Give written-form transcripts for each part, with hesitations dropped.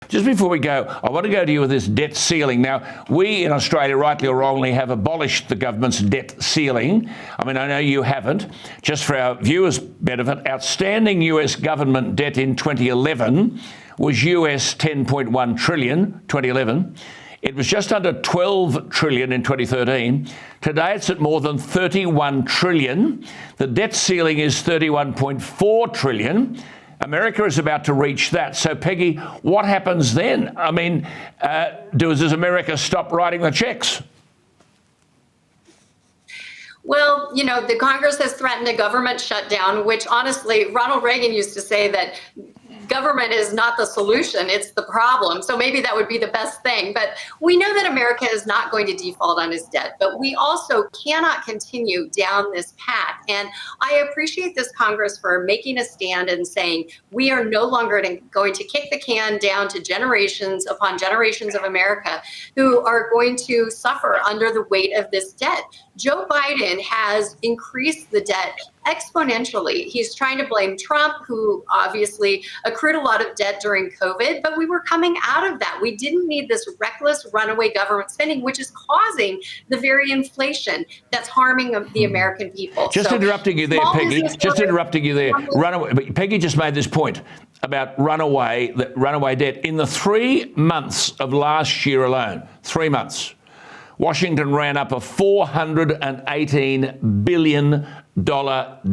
Just before we go, I want to go to you with this debt ceiling. Now, we in Australia, rightly or wrongly, have abolished the government's debt ceiling. I mean, I know you haven't. Just for our viewers' benefit, outstanding US government debt in 2011 was US 10.1 trillion, 2011. It was just under 12 trillion in 2013. Today it's at more than 31 trillion. The debt ceiling is 31.4 trillion. America is about to reach that. So, Peggy, what happens then? I mean, does America stop writing the checks? Well, you know, the Congress has threatened a government shutdown, which honestly, Ronald Reagan used to say that government is not the solution, it's the problem. So maybe that would be the best thing. But we know that America is not going to default on its debt, but we also cannot continue down this path. And I appreciate this Congress for making a stand and saying we are no longer going to kick the can down to generations upon generations of America who are going to suffer under the weight of this debt. Joe Biden has increased the debt exponentially. He's trying to blame Trump, who obviously accrued a lot of debt during COVID, but we were coming out of that. We didn't need this reckless runaway government spending, which is causing the very inflation that's harming the American people. Just interrupting you there, Peggy. Just interrupting you there. Peggy just made this point about runaway debt. In the 3 months of last year alone, 3 months, Washington ran up a $418 billion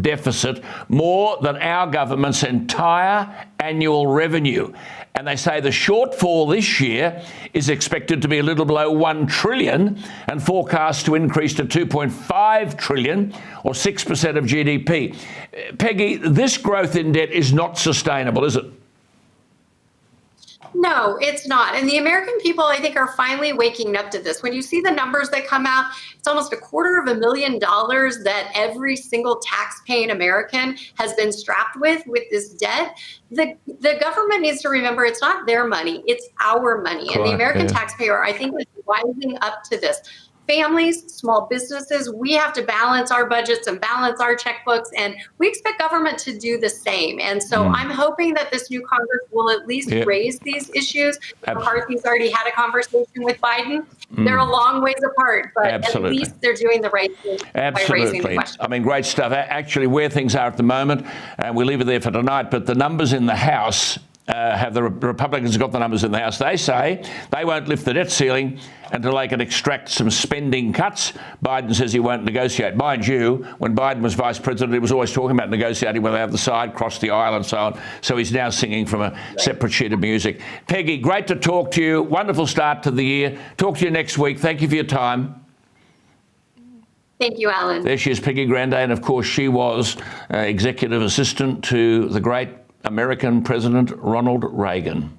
deficit, more than our government's entire annual revenue. And they say the shortfall this year is expected to be a little below 1 trillion and forecast to increase to 2.5 trillion or 6% of GDP. Peggy, this growth in debt is not sustainable, is it? No, it's not. And the American people, I think, are finally waking up to this. When you see the numbers that come out, it's almost $250,000 that every single tax-paying American has been strapped with this debt. The government needs to remember it's not their money, it's our money. And the American taxpayer, I think, is rising up to this. Families, small businesses, we have to balance our budgets and balance our checkbooks, and we expect government to do the same. And so I'm hoping that this new Congress will at least raise these issues. McCarthy's already had a conversation with Biden. They're a long ways apart, but at least they're doing the right thing by raising the question. I mean, great stuff. Actually, where things are at the moment, and we'll leave it there for tonight, but the numbers in the House, have the Republicans got the numbers in the House? They say they won't lift the debt ceiling until they can extract some spending cuts. Biden says he won't negotiate. Mind you, when Biden was vice president, he was always talking about negotiating with the other side, cross the aisle and so on. So he's now singing from a separate sheet of music. Peggy, great to talk to you. Wonderful start to the year. Talk to you next week. Thank you for your time. Thank you, Alan. There she is, Peggy Grande, and of course she was executive assistant to the great American President Ronald Reagan.